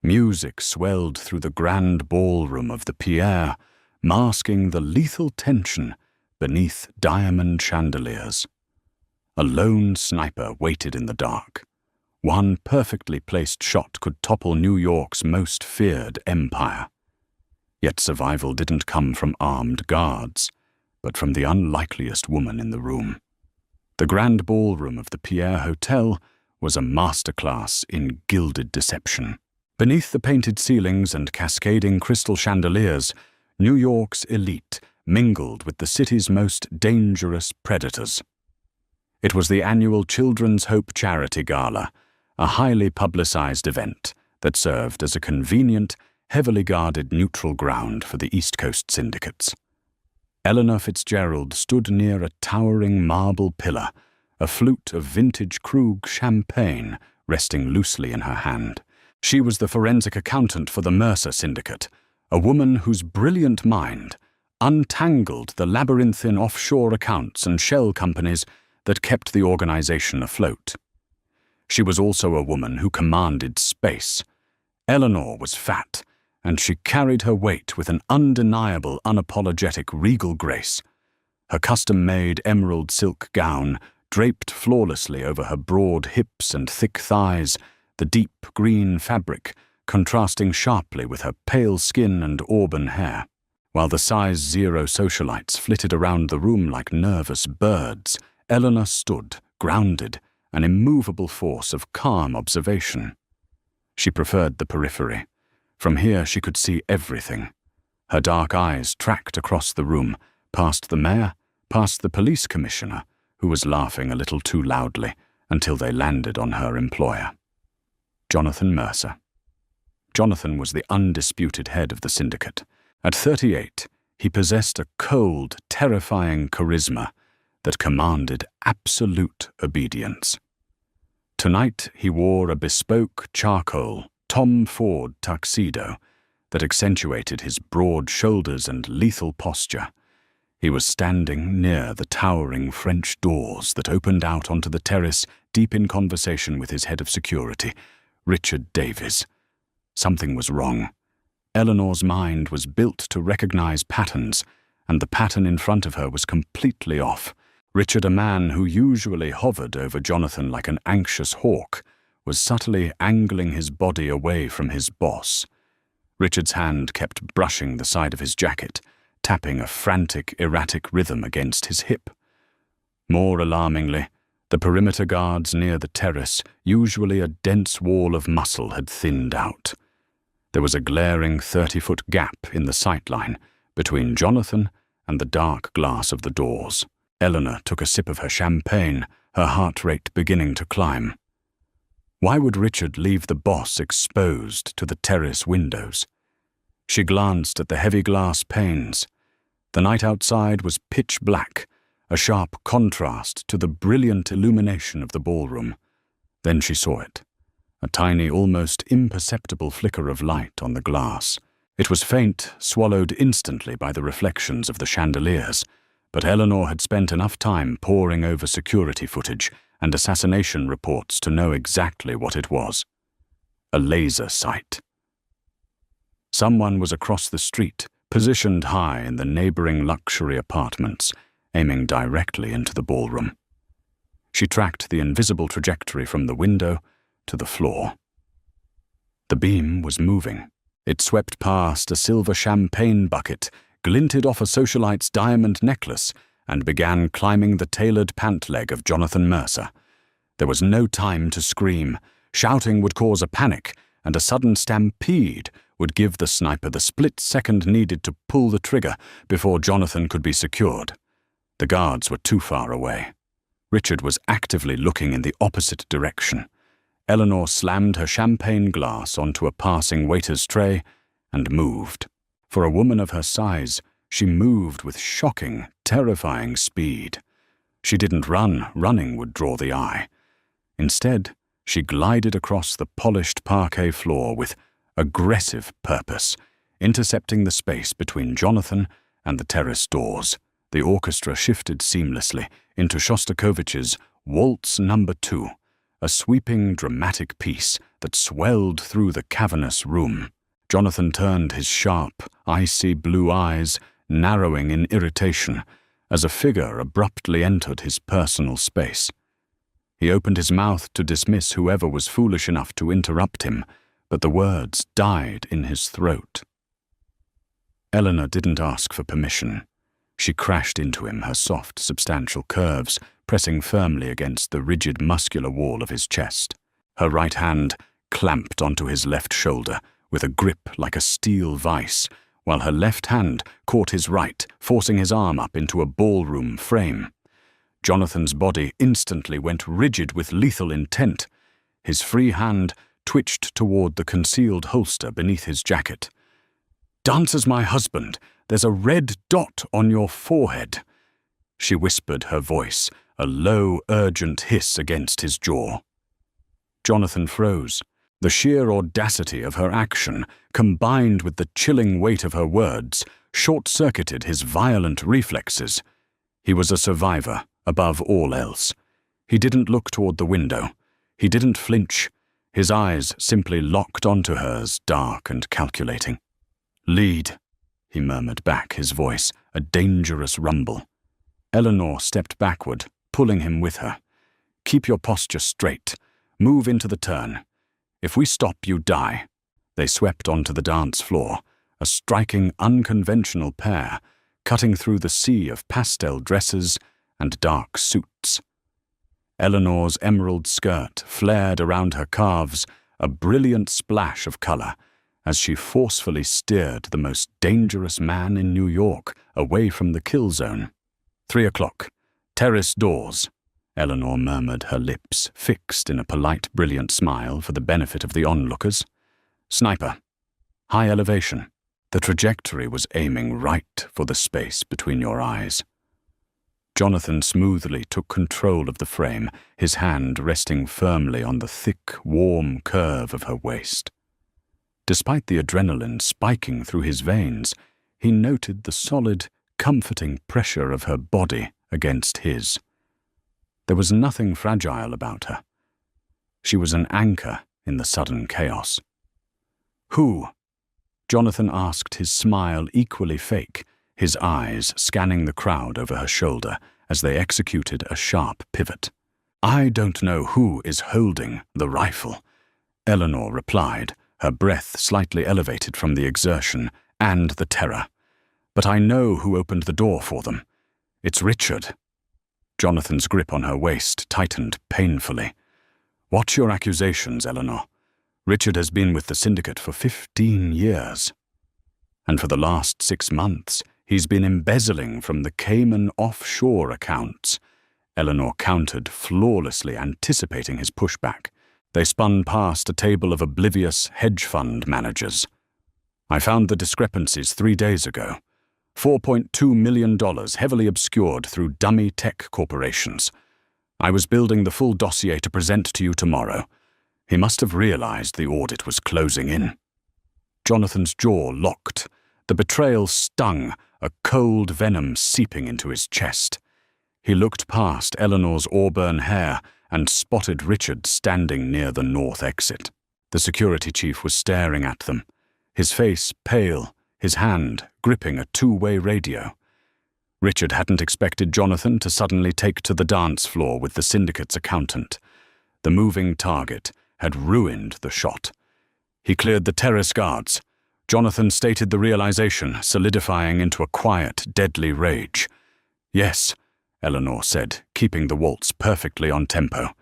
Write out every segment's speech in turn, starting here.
Music swelled through the grand ballroom of the Pierre, masking the lethal tension beneath diamond chandeliers. A lone sniper waited in the dark. One perfectly placed shot could topple New York's most feared empire. Yet survival didn't come from armed guards, but from the unlikeliest woman in the room. The grand ballroom of the Pierre Hotel was a masterclass in gilded deception. Beneath the painted ceilings and cascading crystal chandeliers, New York's elite mingled with the city's most dangerous predators. It was the annual Children's Hope Charity Gala, a highly publicized event that served as a convenient, heavily guarded neutral ground for the East Coast syndicates. Eleanor Fitzgerald stood near a towering marble pillar, a flute of vintage Krug champagne resting loosely in her hand. She was the forensic accountant for the Mercer Syndicate, a woman whose brilliant mind untangled the labyrinthine offshore accounts and shell companies that kept the organization afloat. She was also a woman who commanded space. Eleanor was fat, and she carried her weight with an undeniable, unapologetic, regal grace. Her custom-made emerald silk gown draped flawlessly over her broad hips and thick thighs, the deep green fabric contrasting sharply with her pale skin and auburn hair. While the size 0 socialites flitted around the room like nervous birds, Eleanor stood, grounded, an immovable force of calm observation. She preferred the periphery. From here she could see everything. Her dark eyes tracked across the room, past the mayor, past the police commissioner, who was laughing a little too loudly, until they landed on her employer. Jonathan Mercer. Jonathan was the undisputed head of the syndicate. At 38, he possessed a cold, terrifying charisma that commanded absolute obedience. Tonight he wore a bespoke charcoal Tom Ford tuxedo that accentuated his broad shoulders and lethal posture. He was standing near the towering French doors that opened out onto the terrace, deep in conversation with his head of security, Richard Davies. Something was wrong. Eleanor's mind was built to recognize patterns, and the pattern in front of her was completely off. Richard, a man who usually hovered over Jonathan like an anxious hawk, was subtly angling his body away from his boss. Richard's hand kept brushing the side of his jacket, tapping a frantic, erratic rhythm against his hip. More alarmingly, the perimeter guards near the terrace, usually a dense wall of muscle, had thinned out. There was a glaring 30-foot gap in the sightline between Jonathan and the dark glass of the doors. Eleanor took a sip of her champagne, her heart rate beginning to climb. Why would Richard leave the boss exposed to the terrace windows? She glanced at the heavy glass panes. The night outside was pitch black, a sharp contrast to the brilliant illumination of the ballroom. Then she saw it, a tiny, almost imperceptible flicker of light on the glass. It was faint, swallowed instantly by the reflections of the chandeliers, but Eleanor had spent enough time poring over security footage and assassination reports to know exactly what it was. A laser sight. Someone was across the street, positioned high in the neighboring luxury apartments, aiming directly into the ballroom. She tracked the invisible trajectory from the window to the floor. The beam was moving. It swept past a silver champagne bucket, glinted off a socialite's diamond necklace, and began climbing the tailored pant leg of Jonathan Mercer. There was no time to scream. Shouting would cause a panic, and a sudden stampede would give the sniper the split second needed to pull the trigger before Jonathan could be secured. The guards were too far away. Richard was actively looking in the opposite direction. Eleanor slammed her champagne glass onto a passing waiter's tray and moved. For a woman of her size, she moved with shocking, terrifying speed. She didn't run. Running would draw the eye. Instead, she glided across the polished parquet floor with aggressive purpose, intercepting the space between Jonathan and the terrace doors. The orchestra shifted seamlessly into Shostakovich's Waltz No. 2, a sweeping, dramatic piece that swelled through the cavernous room. Jonathan turned his sharp, icy blue eyes, narrowing in irritation, as a figure abruptly entered his personal space. He opened his mouth to dismiss whoever was foolish enough to interrupt him, but the words died in his throat. Eleanor didn't ask for permission. She crashed into him, her soft, substantial curves pressing firmly against the rigid, muscular wall of his chest. Her right hand clamped onto his left shoulder with a grip like a steel vice, while her left hand caught his right, forcing his arm up into a ballroom frame. Jonathan's body instantly went rigid with lethal intent. His free hand twitched toward the concealed holster beneath his jacket. "Dance as my husband. There's a red dot on your forehead," she whispered, her voice a low, urgent hiss against his jaw. Jonathan froze. The sheer audacity of her action, combined with the chilling weight of her words, short-circuited his violent reflexes. He was a survivor, above all else. He didn't look toward the window. He didn't flinch. His eyes simply locked onto hers, dark and calculating. "Lead," he murmured back, his voice a dangerous rumble. Eleanor stepped backward, pulling him with her. "Keep your posture straight. Move into the turn. If we stop, you die." They swept onto the dance floor, a striking, unconventional pair, cutting through the sea of pastel dresses and dark suits. Eleanor's emerald skirt flared around her calves, a brilliant splash of color, as she forcefully steered the most dangerous man in New York away from the kill zone. 3 o'clock. Terrace doors, Eleanor murmured, her lips fixed in a polite, brilliant smile for the benefit of the onlookers. "Sniper. High elevation." The trajectory was aiming right for the space between your eyes. Jonathan smoothly took control of the frame, his hand resting firmly on the thick, warm curve of her waist. Despite the adrenaline spiking through his veins, he noted the solid, comforting pressure of her body against his. There was nothing fragile about her. She was an anchor in the sudden chaos. "Who?" Jonathan asked, his smile equally fake, his eyes scanning the crowd over her shoulder as they executed a sharp pivot. "I don't know who is holding the rifle," Eleanor replied, her breath slightly elevated from the exertion and the terror. "But I know who opened the door for them. It's Richard." Jonathan's grip on her waist tightened painfully. "Watch your accusations, Eleanor. Richard has been with the syndicate for 15 years. And for the last 6 months, he's been embezzling from the Cayman offshore accounts." Eleanor countered, flawlessly anticipating his pushback. They spun past a table of oblivious hedge fund managers. "I found the discrepancies 3 days ago. $4.2 million heavily obscured through dummy tech corporations. I was building the full dossier to present to you tomorrow. He must have realized the audit was closing in." Jonathan's jaw locked. The betrayal stung, a cold venom seeping into his chest. He looked past Eleanor's auburn hair and spotted Richard standing near the north exit. The security chief was staring at them, his face pale, his hand gripping a two-way radio. Richard hadn't expected Jonathan to suddenly take to the dance floor with the syndicate's accountant. The moving target had ruined the shot. He cleared the terrace guards. Jonathan stated the realization, solidifying into a quiet, deadly rage. "Yes," Eleanor said, keeping the waltz perfectly on tempo.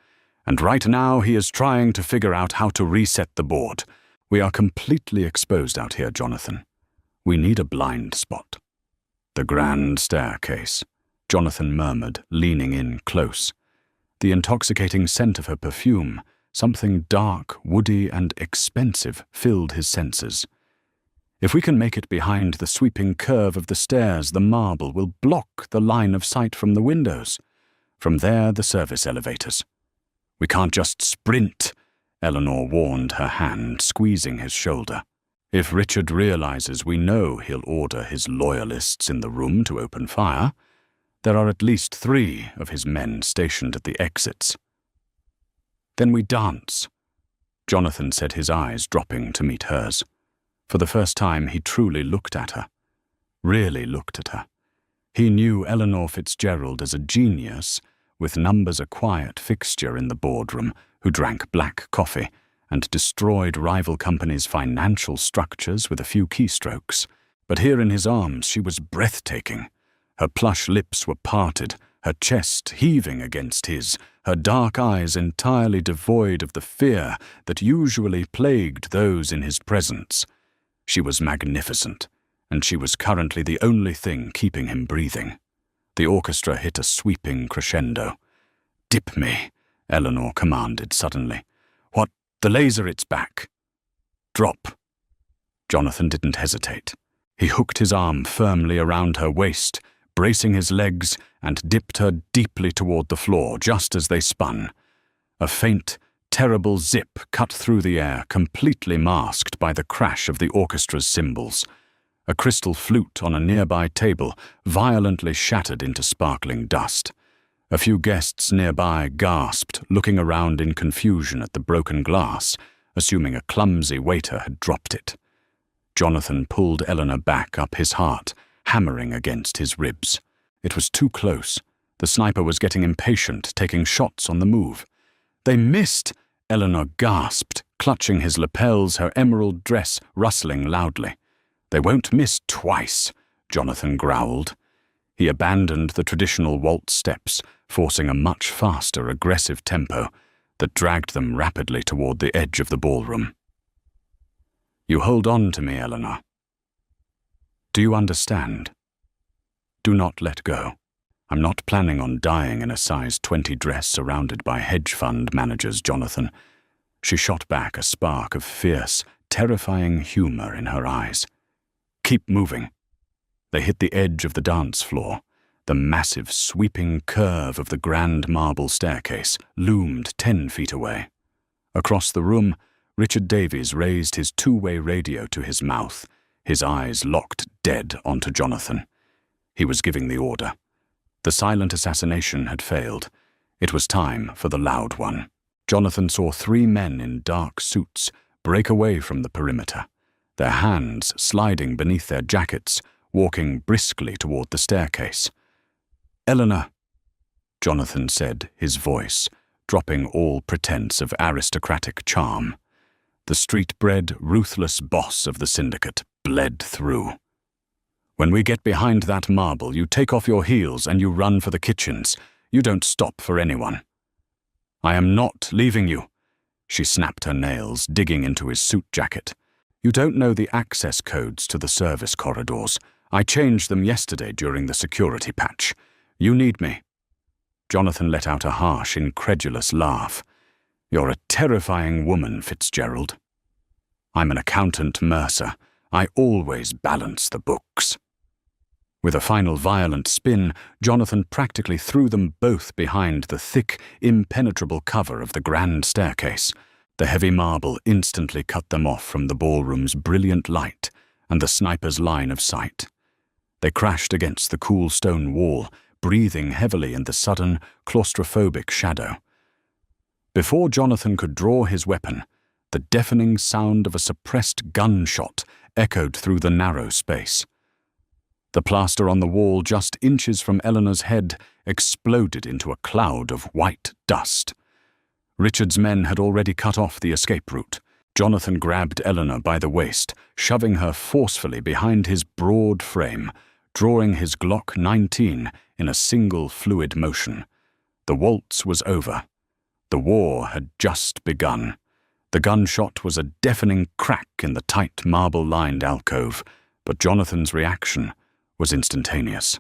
"And right now he is trying to figure out how to reset the board. We are completely exposed out here, Jonathan. We need a blind spot." "The grand staircase," Jonathan murmured, leaning in close. The intoxicating scent of her perfume, something dark, woody, and expensive, filled his senses. "If we can make it behind the sweeping curve of the stairs, the marble will block the line of sight from the windows. From there, the service elevators." "We can't just sprint," Eleanor warned, her hand squeezing his shoulder. "If Richard realizes we know he'll order his loyalists in the room to open fire, there are at least 3 of his men stationed at the exits." Then we dance, Jonathan said, his eyes dropping to meet hers. For the first time, he truly looked at her. Really looked at her. He knew Eleanor Fitzgerald as a genius, with numbers a quiet fixture in the boardroom, who drank black coffee and destroyed rival companies' financial structures with a few keystrokes. But here in his arms she was breathtaking. Her plush lips were parted, her chest heaving against his, her dark eyes entirely devoid of the fear that usually plagued those in his presence. She was magnificent, and she was currently the only thing keeping him breathing. The orchestra hit a sweeping crescendo. "Dip me," Eleanor commanded suddenly. "What? The laser, it's back." "Drop." Jonathan didn't hesitate. He hooked his arm firmly around her waist, bracing his legs, and dipped her deeply toward the floor just as they spun. A faint, terrible zip cut through the air, completely masked by the crash of the orchestra's cymbals. A crystal flute on a nearby table violently shattered into sparkling dust. A few guests nearby gasped, looking around in confusion at the broken glass, assuming a clumsy waiter had dropped it. Jonathan pulled Eleanor back up his heart, hammering against his ribs. It was too close. The sniper was getting impatient, taking shots on the move. "They missed!" Eleanor gasped, clutching his lapels, her emerald dress rustling loudly. "They won't miss twice," Jonathan growled. He abandoned the traditional waltz steps, forcing a much faster, aggressive tempo that dragged them rapidly toward the edge of the ballroom. "You hold on to me, Eleanor. Do you understand? Do not let go. I'm not planning on dying in a size 20 dress surrounded by hedge fund managers, Jonathan." She shot back, a spark of fierce, terrifying humor in her eyes. "Keep moving." They hit the edge of the dance floor. The massive, sweeping curve of the grand marble staircase loomed 10 feet away. Across the room, Richard Davies raised his two-way radio to his mouth, his eyes locked dead onto Jonathan. He was giving the order. The silent assassination had failed. It was time for the loud one. Jonathan saw 3 men in dark suits break away from the perimeter, their hands sliding beneath their jackets, walking briskly toward the staircase. "Eleanor," Jonathan said, his voice dropping all pretense of aristocratic charm. The street-bred, ruthless boss of the syndicate bled through. "When we get behind that marble, you take off your heels and you run for the kitchens. You don't stop for anyone." "I am not leaving you." She snapped her nails, digging into his suit jacket. "You don't know the access codes to the service corridors. I changed them yesterday during the security patch. You need me." Jonathan let out a harsh, incredulous laugh. "You're a terrifying woman, Fitzgerald." "I'm an accountant mercer. I always balance the books." With a final violent spin, Jonathan practically threw them both behind the thick, impenetrable cover of the grand staircase. The heavy marble instantly cut them off from the ballroom's brilliant light and the sniper's line of sight. They crashed against the cool stone wall, breathing heavily in the sudden, claustrophobic shadow. Before Jonathan could draw his weapon, the deafening sound of a suppressed gunshot echoed through the narrow space. The plaster on the wall just inches from Eleanor's head exploded into a cloud of white dust. Richard's men had already cut off the escape route. Jonathan grabbed Eleanor by the waist, shoving her forcefully behind his broad frame, drawing his Glock 19 in a single fluid motion. The waltz was over. The war had just begun. The gunshot was a deafening crack in the tight marble-lined alcove, but Jonathan's reaction was instantaneous.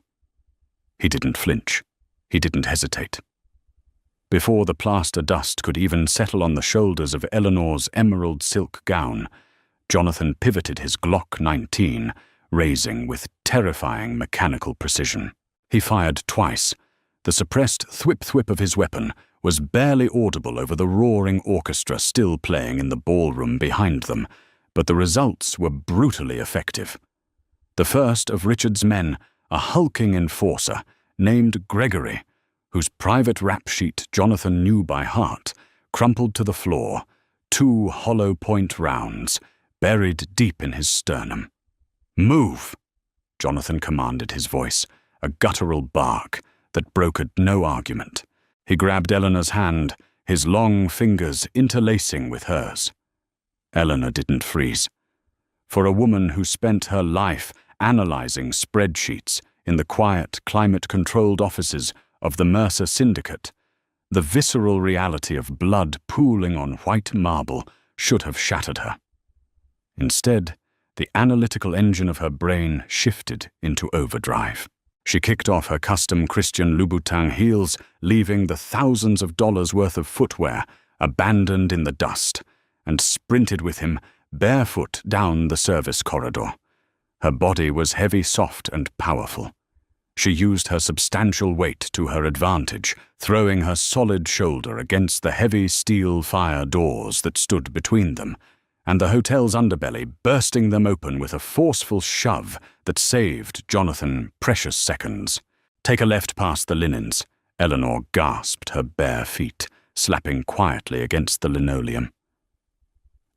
He didn't flinch. He didn't hesitate. Before the plaster dust could even settle on the shoulders of Eleanor's emerald silk gown, Jonathan pivoted his Glock 19, raising with terrifying mechanical precision. He fired twice. The suppressed thwip-thwip of his weapon was barely audible over the roaring orchestra still playing in the ballroom behind them, but the results were brutally effective. The first of Richard's men, a hulking enforcer named Gregory, whose private rap sheet Jonathan knew by heart, crumpled to the floor, 2 hollow point rounds buried deep in his sternum. "Move!" Jonathan commanded, his voice a guttural bark that brokered no argument. He grabbed Eleanor's hand, his long fingers interlacing with hers. Eleanor didn't freeze. For a woman who spent her life analyzing spreadsheets in the quiet, climate-controlled offices of the Mercer Syndicate, the visceral reality of blood pooling on white marble should have shattered her. Instead, the analytical engine of her brain shifted into overdrive. She kicked off her custom Christian Louboutin heels, leaving the thousands of dollars worth of footwear abandoned in the dust, and sprinted with him barefoot down the service corridor. Her body was heavy, soft, and powerful. She used her substantial weight to her advantage, throwing her solid shoulder against the heavy steel fire doors that stood between them, and the hotel's underbelly, bursting them open with a forceful shove that saved Jonathan precious seconds. "Take a left past the linens," Eleanor gasped, her bare feet slapping quietly against the linoleum.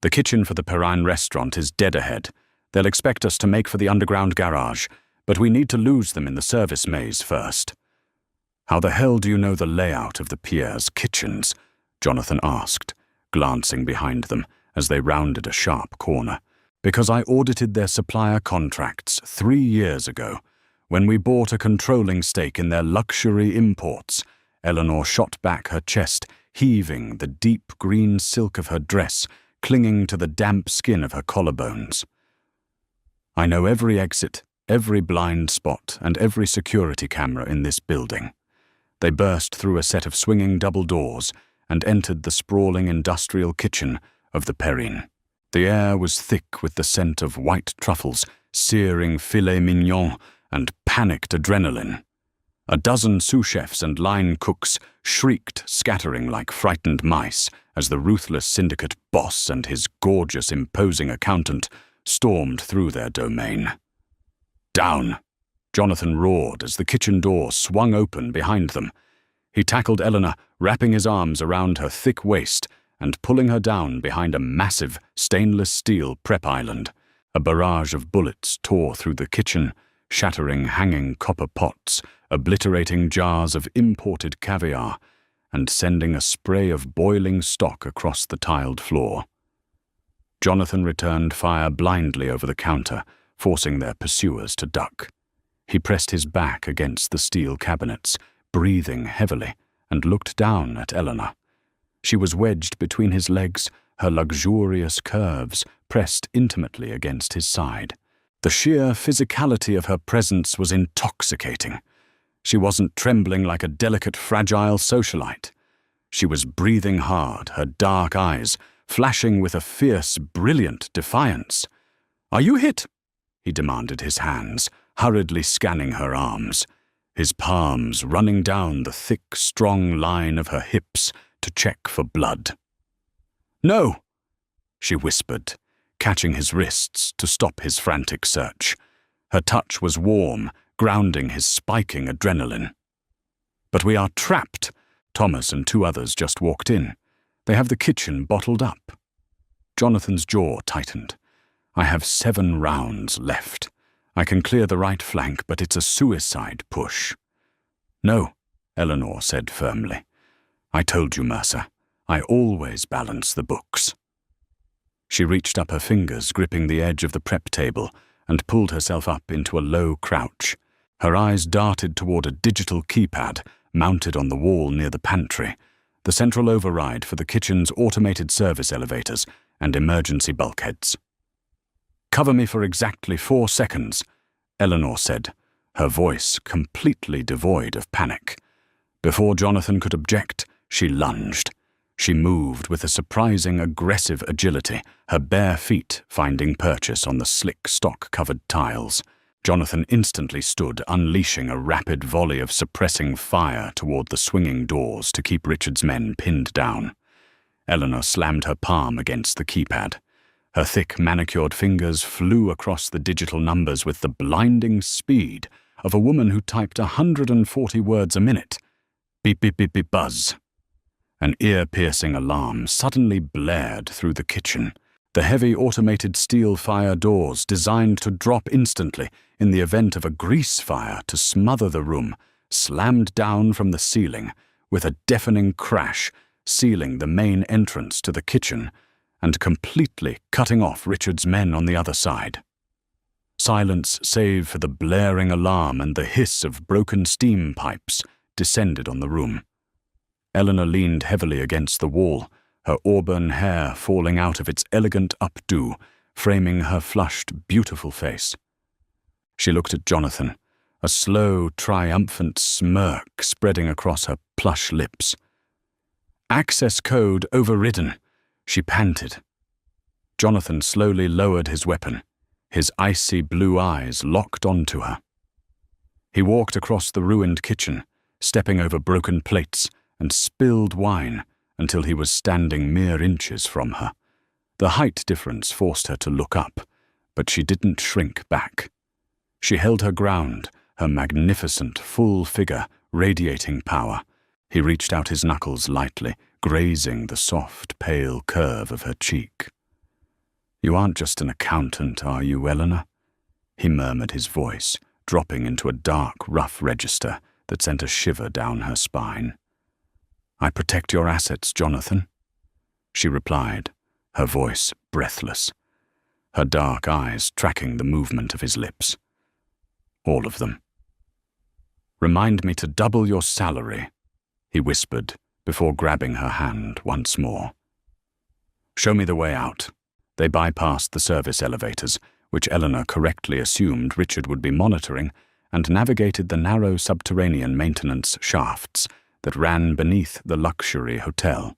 "The kitchen for the Perrine restaurant is dead ahead. They'll expect us to make for the underground garage, but we need to lose them in the service maze first." "How the hell do you know the layout of the Pierre's kitchens?" Jonathan asked, glancing behind them as they rounded a sharp corner. "Because I audited their supplier contracts 3 years ago, when we bought a controlling stake in their luxury imports." Eleanor shot back her chest, heaving, the deep green silk of her dress clinging to the damp skin of her collarbones. "I know every exit, every blind spot, and every security camera in this building." They burst through a set of swinging double doors and entered the sprawling industrial kitchen of the Perrine. The air was thick with the scent of white truffles, searing filet mignon, and panicked adrenaline. A dozen sous chefs and line cooks shrieked, scattering like frightened mice, as the ruthless syndicate boss and his gorgeous, imposing accountant stormed through their domain. "Down!" Jonathan roared as the kitchen door swung open behind them. He tackled Eleanor, wrapping his arms around her thick waist and pulling her down behind a massive stainless steel prep island. A barrage of bullets tore through the kitchen, shattering hanging copper pots, obliterating jars of imported caviar, and sending a spray of boiling stock across the tiled floor. Jonathan returned fire blindly over the counter, forcing their pursuers to duck. He pressed his back against the steel cabinets, breathing heavily, and looked down at Eleanor. She was wedged between his legs, her luxurious curves pressed intimately against his side. The sheer physicality of her presence was intoxicating. She wasn't trembling like a delicate, fragile socialite. She was breathing hard, her dark eyes flashing with a fierce, brilliant defiance. "Are you hit?" he demanded, his hands hurriedly scanning her arms, his palms running down the thick, strong line of her hips to check for blood. "No," she whispered, catching his wrists to stop his frantic search. Her touch was warm, grounding his spiking adrenaline. "But we are trapped. Thomas and 2 others just walked in. They have the kitchen bottled up." Jonathan's jaw tightened. "I have 7 rounds left. I can clear the right flank, but it's a suicide push." "No," Eleanor said firmly. "I told you, Mercer. I always balance the books." She reached up her fingers, gripping the edge of the prep table, and pulled herself up into a low crouch. Her eyes darted toward a digital keypad mounted on the wall near the pantry, the central override for the kitchen's automated service elevators and emergency bulkheads. "Cover me for exactly 4 seconds, Eleanor said, her voice completely devoid of panic. Before Jonathan could object, she lunged. She moved with a surprising aggressive agility, her bare feet finding purchase on the slick stock-covered tiles. Jonathan instantly stood, unleashing a rapid volley of suppressing fire toward the swinging doors to keep Richard's men pinned down. Eleanor slammed her palm against the keypad. Her thick, manicured fingers flew across the digital numbers with the blinding speed of a woman who typed 140 words a minute. Beep, beep, beep, beep, buzz. An ear-piercing alarm suddenly blared through the kitchen. The heavy automated steel fire doors, designed to drop instantly in the event of a grease fire to smother the room, slammed down from the ceiling with a deafening crash, sealing the main entrance to the kitchen and completely cutting off Richard's men on the other side. Silence, save for the blaring alarm and the hiss of broken steam pipes, descended on the room. Eleanor leaned heavily against the wall, her auburn hair falling out of its elegant updo, framing her flushed, beautiful face. She looked at Jonathan, a slow, triumphant smirk spreading across her plush lips. "Access code overridden," she panted. Jonathan slowly lowered his weapon, his icy blue eyes locked onto her. He walked across the ruined kitchen, stepping over broken plates and spilled wine until he was standing mere inches from her. The height difference forced her to look up, but she didn't shrink back. She held her ground, her magnificent, full figure radiating power. He reached out his knuckles lightly, grazing the soft, pale curve of her cheek. "You aren't just an accountant, are you, Eleanor?" he murmured, his voice dropping into a dark, rough register that sent a shiver down her spine. "I protect your assets, Jonathan," she replied, her voice breathless, her dark eyes tracking the movement of his lips. "All of them." "Remind me to double your salary," he whispered before grabbing her hand once more. "Show me the way out." They bypassed the service elevators, which Eleanor correctly assumed Richard would be monitoring, and navigated the narrow subterranean maintenance shafts that ran beneath the luxury hotel.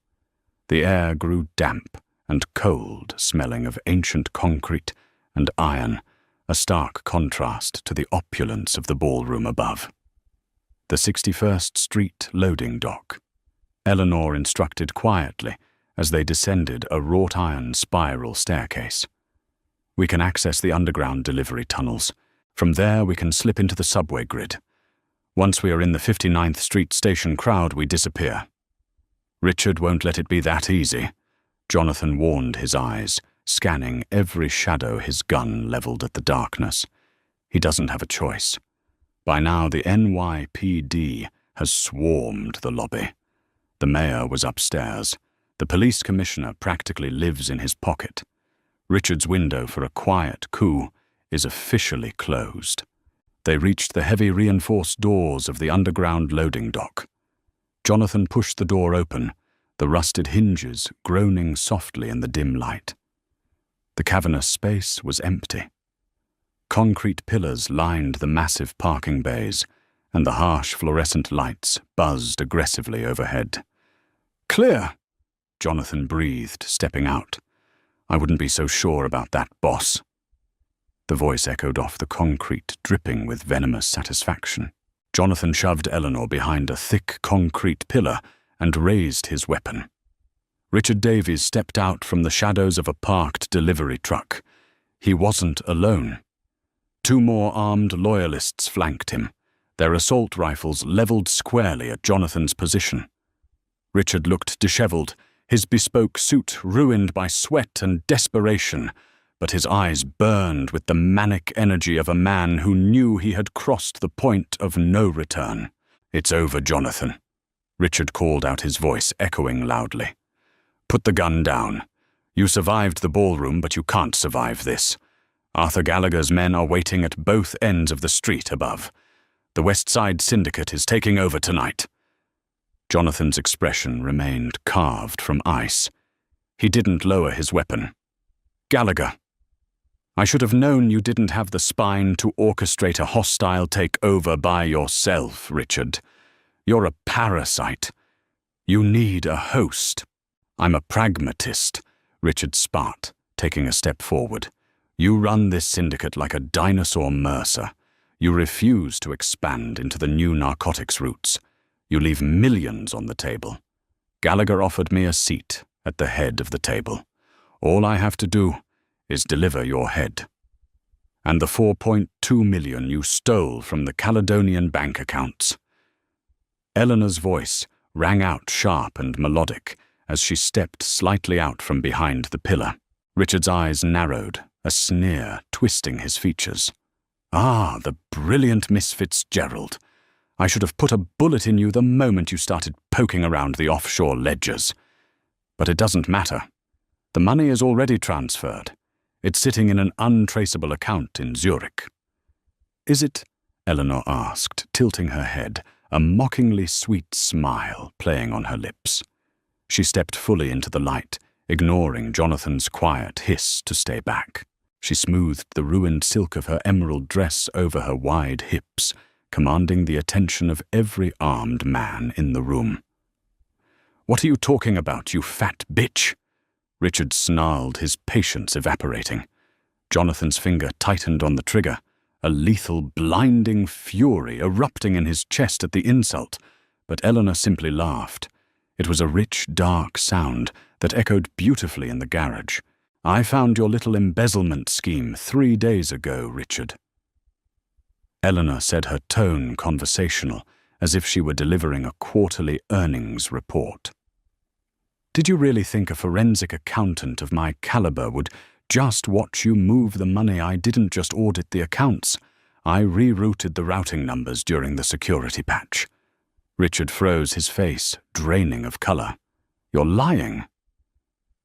The air grew damp and cold, smelling of ancient concrete and iron, a stark contrast to the opulence of the ballroom above. The 61st Street loading dock. Eleanor instructed quietly as they descended a wrought-iron spiral staircase. "We can access the underground delivery tunnels. From there we can slip into the subway grid. Once we are in the 59th Street station crowd, we disappear." "Richard won't let it be that easy," Jonathan warned, his eyes scanning every shadow his gun leveled at the darkness. "He doesn't have a choice. By now the NYPD has swarmed the lobby. The mayor was upstairs. The police commissioner practically lives in his pocket. Richard's window for a quiet coup is officially closed." They reached the heavy reinforced doors of the underground loading dock. Jonathan pushed the door open, the rusted hinges groaning softly in the dim light. The cavernous space was empty. Concrete pillars lined the massive parking bays, and the harsh fluorescent lights buzzed aggressively overhead. "Clear," Jonathan breathed, stepping out. "I wouldn't be so sure about that, boss." The voice echoed off the concrete, dripping with venomous satisfaction. Jonathan shoved Eleanor behind a thick concrete pillar and raised his weapon. Richard Davies stepped out from the shadows of a parked delivery truck. He wasn't alone. 2 more armed loyalists flanked him, their assault rifles leveled squarely at Jonathan's position. Richard looked disheveled, his bespoke suit ruined by sweat and desperation, but his eyes burned with the manic energy of a man who knew he had crossed the point of no return. "It's over, Jonathan," Richard called out, his voice echoing loudly. "Put the gun down. You survived the ballroom, but you can't survive this. Arthur Gallagher's men are waiting at both ends of the street above. The West Side Syndicate is taking over tonight." Jonathan's expression remained carved from ice. He didn't lower his weapon. "Gallagher, I should have known you didn't have the spine to orchestrate a hostile takeover by yourself, Richard. You're a parasite. You need a host." "I'm a pragmatist," Richard spat, taking a step forward. "You run this syndicate like a dinosaur Mercer. You refuse to expand into the new narcotics routes. You leave millions on the table. Gallagher offered me a seat at the head of the table. All I have to do is deliver your head. And the 4.2 million you stole from the Caledonian bank accounts." Eleanor's voice rang out sharp and melodic as she stepped slightly out from behind the pillar. Richard's eyes narrowed, a sneer twisting his features. "Ah, the brilliant Miss Fitzgerald. I should have put a bullet in you the moment you started poking around the offshore ledgers. But it doesn't matter. The money is already transferred. It's sitting in an untraceable account in Zurich." "Is it?" Eleanor asked, tilting her head, a mockingly sweet smile playing on her lips. She stepped fully into the light, ignoring Jonathan's quiet hiss to stay back. She smoothed the ruined silk of her emerald dress over her wide hips, commanding the attention of every armed man in the room. "What are you talking about, you fat bitch?" Richard snarled, his patience evaporating. Jonathan's finger tightened on the trigger, a lethal, blinding fury erupting in his chest at the insult, but Eleanor simply laughed. It was a rich, dark sound that echoed beautifully in the garage. "I found your little embezzlement scheme 3 days ago, Richard." Eleanor said, her tone conversational, as if she were delivering a quarterly earnings report. "Did you really think a forensic accountant of my caliber would just watch you move the money? I didn't just audit the accounts. I rerouted the routing numbers during the security patch." Richard froze, his face draining of color. "You're lying."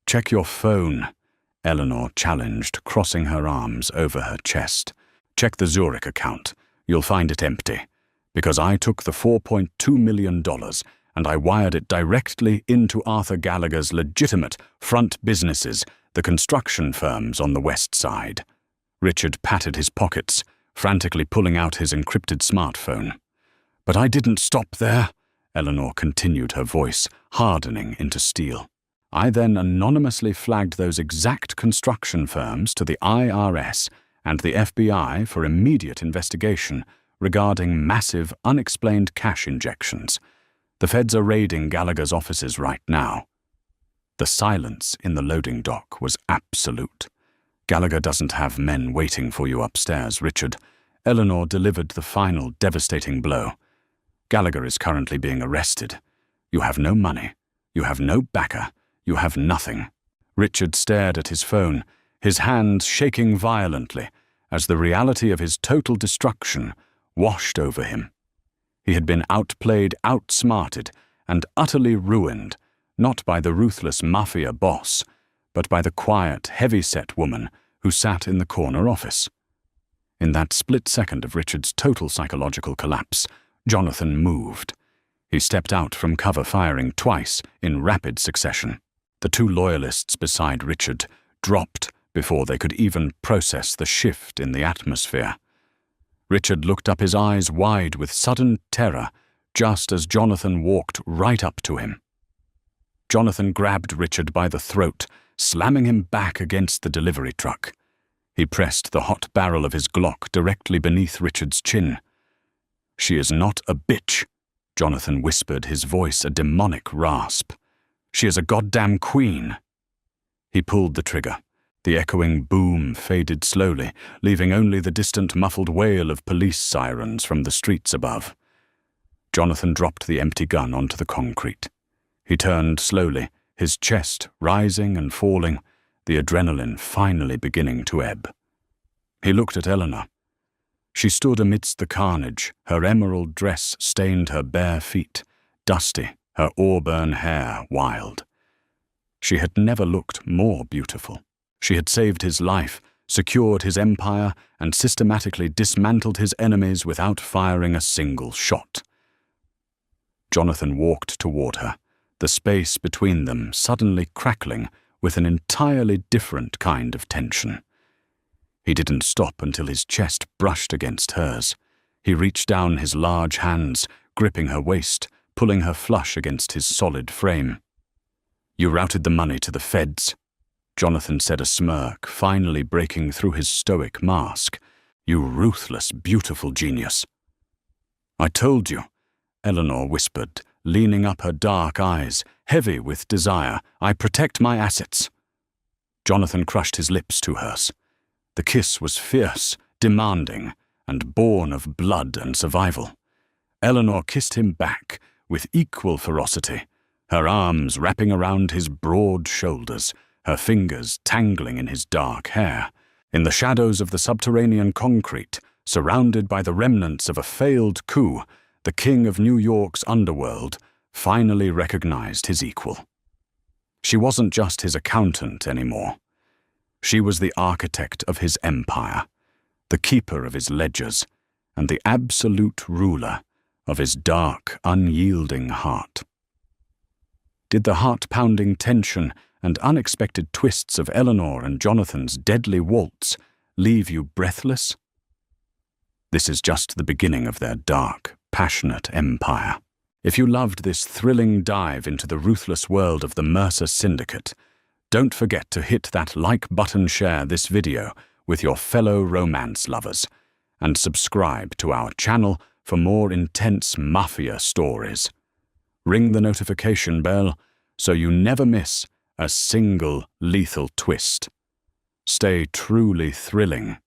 "Check your phone," Eleanor challenged, crossing her arms over her chest. "Check the Zurich account. You'll find it empty. Because I took the $4.2 million and I wired it directly into Arthur Gallagher's legitimate front businesses, the construction firms on the West Side." Richard patted his pockets, frantically pulling out his encrypted smartphone. "But I didn't stop there," Eleanor continued, her voice hardening into steel. "I then anonymously flagged those exact construction firms to the IRS and the FBI for immediate investigation regarding massive, unexplained cash injections. The feds are raiding Gallagher's offices right now." The silence in the loading dock was absolute. "Gallagher doesn't have men waiting for you upstairs, Richard." Eleanor delivered the final devastating blow. "Gallagher is currently being arrested. You have no money. You have no backer. You have nothing." Richard stared at his phone, his hands shaking violently as the reality of his total destruction washed over him. He had been outplayed, outsmarted, and utterly ruined, not by the ruthless Mafia boss, but by the quiet, heavy-set woman who sat in the corner office. In that split second of Richard's total psychological collapse, Jonathan moved. He stepped out from cover, firing twice in rapid succession. The 2 loyalists beside Richard dropped before they could even process the shift in the atmosphere. Richard looked up, his eyes wide with sudden terror, just as Jonathan walked right up to him. Jonathan grabbed Richard by the throat, slamming him back against the delivery truck. He pressed the hot barrel of his Glock directly beneath Richard's chin. "She is not a bitch," Jonathan whispered, his voice a demonic rasp. "She is a goddamn queen." He pulled the trigger. The echoing boom faded slowly, leaving only the distant muffled wail of police sirens from the streets above. Jonathan dropped the empty gun onto the concrete. He turned slowly, his chest rising and falling, the adrenaline finally beginning to ebb. He looked at Eleanor. She stood amidst the carnage, her emerald dress stained her bare feet, dusty, her auburn hair wild. She had never looked more beautiful. She had saved his life, secured his empire, and systematically dismantled his enemies without firing a single shot. Jonathan walked toward her, the space between them suddenly crackling with an entirely different kind of tension. He didn't stop until his chest brushed against hers. He reached down his large hands, gripping her waist, pulling her flush against his solid frame. "You routed the money to the feds," Jonathan said, a smirk finally breaking through his stoic mask. "You ruthless, beautiful genius." "I told you," Eleanor whispered, leaning up, her dark eyes heavy with desire. "I protect my assets." Jonathan crushed his lips to hers. The kiss was fierce, demanding, and born of blood and survival. Eleanor kissed him back, with equal ferocity, her arms wrapping around his broad shoulders, her fingers tangling in his dark hair. In the shadows of the subterranean concrete, surrounded by the remnants of a failed coup, the king of New York's underworld finally recognized his equal. She wasn't just his accountant anymore. She was the architect of his empire, the keeper of his ledgers, and the absolute ruler of his dark, unyielding heart. Did the heart-pounding tension and unexpected twists of Eleanor and Jonathan's deadly waltz leave you breathless? This is just the beginning of their dark, passionate empire. If you loved this thrilling dive into the ruthless world of the Mercer Syndicate, don't forget to hit that like button, share this video with your fellow romance lovers, and subscribe to our channel for more intense Mafia stories. Ring the notification bell so you never miss a single lethal twist. Stay truly thrilling